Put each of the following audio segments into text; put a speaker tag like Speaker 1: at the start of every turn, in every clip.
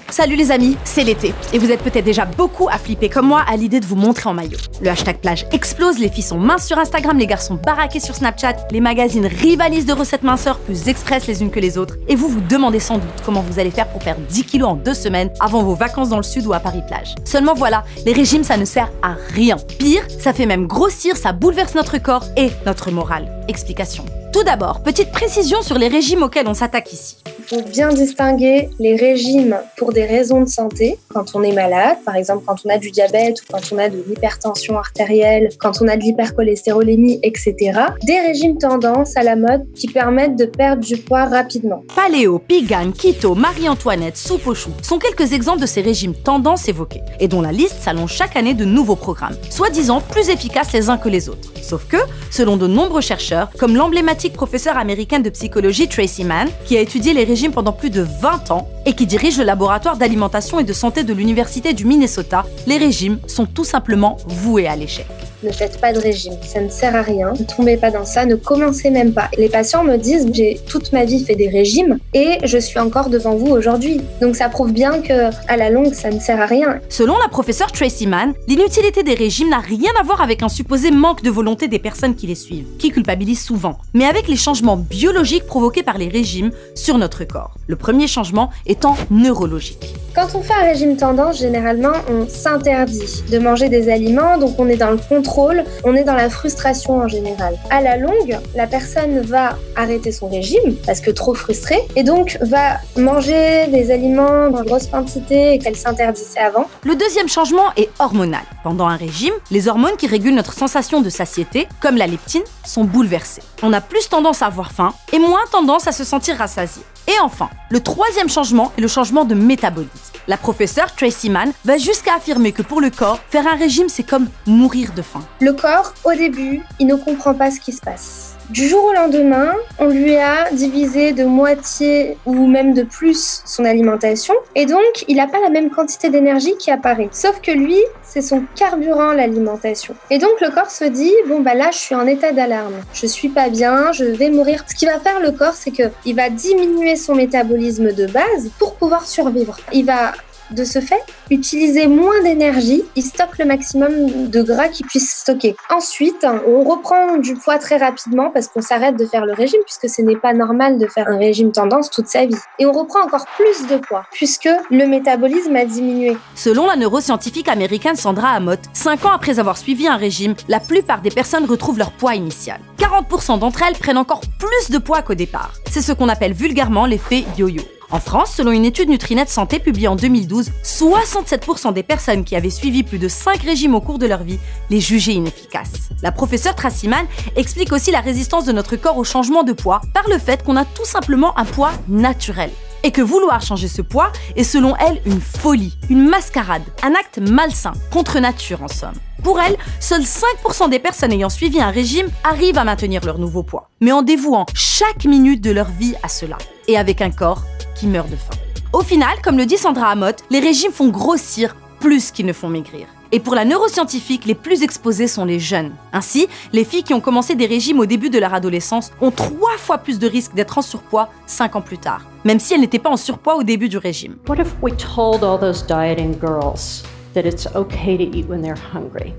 Speaker 1: Salut les amis, c'est l'été et vous êtes peut-être déjà beaucoup à flipper comme moi à l'idée de vous montrer en maillot. Le hashtag plage explose, les filles sont minces sur Instagram, les garçons baraqués sur Snapchat, les magazines rivalisent de recettes minceurs plus express les unes que les autres et vous vous demandez sans doute comment vous allez faire pour perdre 10 kilos en 2 semaines avant vos vacances dans le sud ou à Paris-Plage. Seulement voilà, les régimes ça ne sert à rien. Pire, ça fait même grossir, ça bouleverse notre corps et notre morale. Explication. Tout d'abord, petite précision sur les régimes auxquels on s'attaque ici.
Speaker 2: Il faut bien distinguer les régimes pour des raisons de santé, quand on est malade, par exemple quand on a du diabète ou quand on a de l'hypertension artérielle, quand on a de l'hypercholestérolémie, etc. Des régimes tendance à la mode qui permettent de perdre du poids rapidement.
Speaker 1: Paléo, Pigalle, Keto, Marie-Antoinette, soupe aux choux sont quelques exemples de ces régimes tendance évoqués et dont la liste s'allonge chaque année de nouveaux programmes, soi-disant plus efficaces les uns que les autres. Sauf que, selon de nombreux chercheurs, comme l'emblématique professeure américaine de psychologie Tracy Mann, qui a étudié les régimes pendant plus de 20 ans et qui dirige le laboratoire d'alimentation et de santé de l'Université du Minnesota, les régimes sont tout simplement voués à l'échec.
Speaker 2: Ne faites pas de régime, ça ne sert à rien, ne tombez pas dans ça, ne commencez même pas. Les patients me disent, j'ai toute ma vie fait des régimes et je suis encore devant vous aujourd'hui. Donc ça prouve bien que à la longue, ça ne sert à rien.
Speaker 1: Selon la professeure Tracy Mann, l'inutilité des régimes n'a rien à voir avec un supposé manque de volonté des personnes qui les suivent, qui culpabilisent souvent, mais avec les changements biologiques provoqués par les régimes sur notre corps. Le premier changement étant neurologique.
Speaker 2: Quand on fait un régime tendance, généralement, on s'interdit de manger des aliments, donc on est dans le contrôle, on est dans la frustration en général. À la longue, la personne va arrêter son régime parce que trop frustrée et donc va manger des aliments dans grosse quantité et qu'elle s'interdisait avant.
Speaker 1: Le deuxième changement est hormonal. Pendant un régime, les hormones qui régulent notre sensation de satiété, comme la leptine, sont bouleversées. On a plus tendance à avoir faim et moins tendance à se sentir rassasié. Et enfin, le troisième changement est le changement de métabolisme. La professeure Tracy Mann va jusqu'à affirmer que pour le corps, faire un régime, c'est comme mourir de faim.
Speaker 2: Le corps, au début, il ne comprend pas ce qui se passe. Du jour au lendemain, on lui a divisé de moitié ou même de plus son alimentation et donc il n'a pas la même quantité d'énergie qui apparaît. Sauf que lui, c'est son carburant, l'alimentation. Et donc le corps se dit, bon bah là je suis en état d'alarme, je suis pas bien, je vais mourir. Ce qui va faire le corps, c'est qu'il va diminuer son métabolisme de base pour pouvoir survivre. Il va de ce fait, utiliser moins d'énergie, il stocke le maximum de gras qu'il puisse stocker. Ensuite, on reprend du poids très rapidement parce qu'on s'arrête de faire le régime puisque ce n'est pas normal de faire un régime tendance toute sa vie. Et on reprend encore plus de poids puisque le métabolisme a diminué.
Speaker 1: Selon la neuroscientifique américaine Sandra Amott, 5 ans après avoir suivi un régime, la plupart des personnes retrouvent leur poids initial. 40% d'entre elles prennent encore plus de poids qu'au départ. C'est ce qu'on appelle vulgairement l'effet yo-yo. En France, selon une étude Nutrinet Santé publiée en 2012, 67% des personnes qui avaient suivi plus de 5 régimes au cours de leur vie les jugeaient inefficaces. La professeure Tracy Mann explique aussi la résistance de notre corps au changement de poids par le fait qu'on a tout simplement un poids naturel. Et que vouloir changer ce poids est selon elle une folie, une mascarade, un acte malsain, contre nature en somme. Pour elle, seuls 5% des personnes ayant suivi un régime arrivent à maintenir leur nouveau poids, mais en dévouant chaque minute de leur vie à cela, et avec un corps qui meurt de faim. Au final, comme le dit Sandra Amott, les régimes font grossir plus qu'ils ne font maigrir. Et pour la neuroscientifique, les plus exposés sont les jeunes. Ainsi, les filles qui ont commencé des régimes au début de leur adolescence ont 3 fois plus de risques d'être en surpoids 5 ans plus tard, même si elles n'étaient pas en surpoids au début du régime.
Speaker 3: What if we told all those dieting girls that it's okay to eat when they're hungry?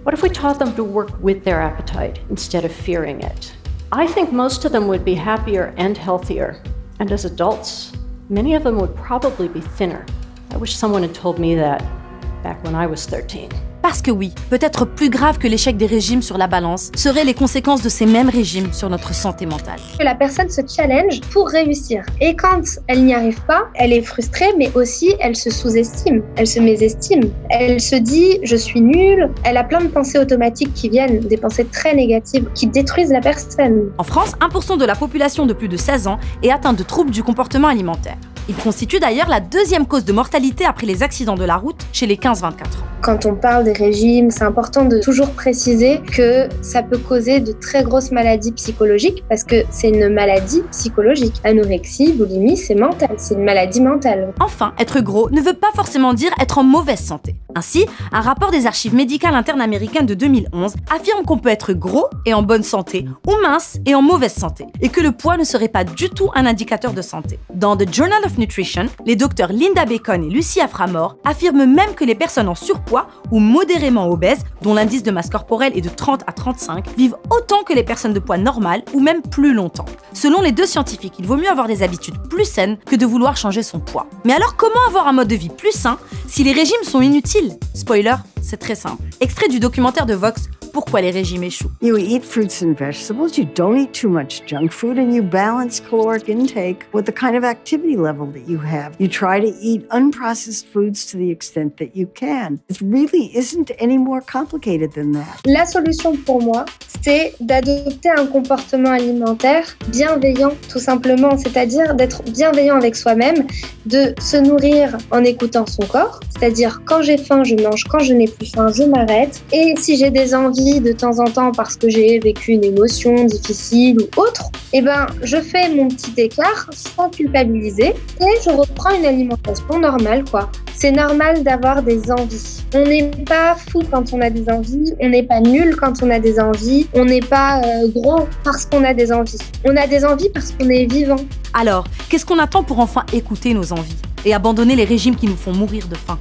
Speaker 3: What if we taught them to work with their appetite instead of fearing it? I think most of them would be happier and healthier. And as adults, many of them would probably be thinner. I wish someone had told me that back when I was 13.
Speaker 1: Parce que oui, peut-être plus grave que l'échec des régimes sur la balance seraient les conséquences de ces mêmes régimes sur notre santé mentale.
Speaker 2: La personne se challenge pour réussir. Et quand elle n'y arrive pas, elle est frustrée, mais aussi elle se sous-estime, elle se mésestime. Elle se dit « je suis nulle ». Elle a plein de pensées automatiques qui viennent, des pensées très négatives, qui détruisent la personne.
Speaker 1: En France, 1% de la population de plus de 16 ans est atteinte de troubles du comportement alimentaire. Il constitue d'ailleurs la 2e cause de mortalité après les accidents de la route chez les 15-24 ans.
Speaker 2: Quand on parle des régimes, c'est important de toujours préciser que ça peut causer de très grosses maladies psychologiques parce que c'est une maladie psychologique. Anorexie, boulimie, c'est mental, c'est une maladie mentale.
Speaker 1: Enfin, être gros ne veut pas forcément dire être en mauvaise santé. Ainsi, un rapport des archives médicales internes américaines de 2011 affirme qu'on peut être gros et en bonne santé ou mince et en mauvaise santé, et que le poids ne serait pas du tout un indicateur de santé. Dans The Journal of Nutrition, les docteurs Linda Bacon et Lucy Aframor affirment même que les personnes en surpoids ou modérément obèses, dont l'indice de masse corporelle est de 30 à 35, vivent autant que les personnes de poids normal ou même plus longtemps. Selon les deux scientifiques, il vaut mieux avoir des habitudes plus saines que de vouloir changer son poids. Mais alors comment avoir un mode de vie plus sain si les régimes sont inutiles? Spoiler, c'est très simple. Extrait du documentaire de Vox, Pourquoi les régimes échouent.
Speaker 4: You eat fruits and vegetables, you don't eat too much junk food, and you balance caloric intake with the kind of activity level that you have. You try to eat unprocessed foods to the extent that you can. It really isn't any more complicated than that.
Speaker 2: La solution pour moi, c'est d'adopter un comportement alimentaire bienveillant, tout simplement, c'est-à-dire d'être bienveillant avec soi-même, de se nourrir en écoutant son corps, c'est-à-dire quand j'ai faim, je mange, quand je n'ai plus faim, je m'arrête, et si j'ai des envies de temps en temps parce que j'ai vécu une émotion difficile ou autre, eh ben, je fais mon petit écart sans culpabiliser et je reprends une alimentation normale, quoi. C'est normal d'avoir des envies. On n'est pas fou quand on a des envies, on n'est pas nul quand on a des envies, on n'est pas gros parce qu'on a des envies. On a des envies parce qu'on est vivant.
Speaker 1: Alors, qu'est-ce qu'on attend pour enfin écouter nos envies et abandonner les régimes qui nous font mourir de faim?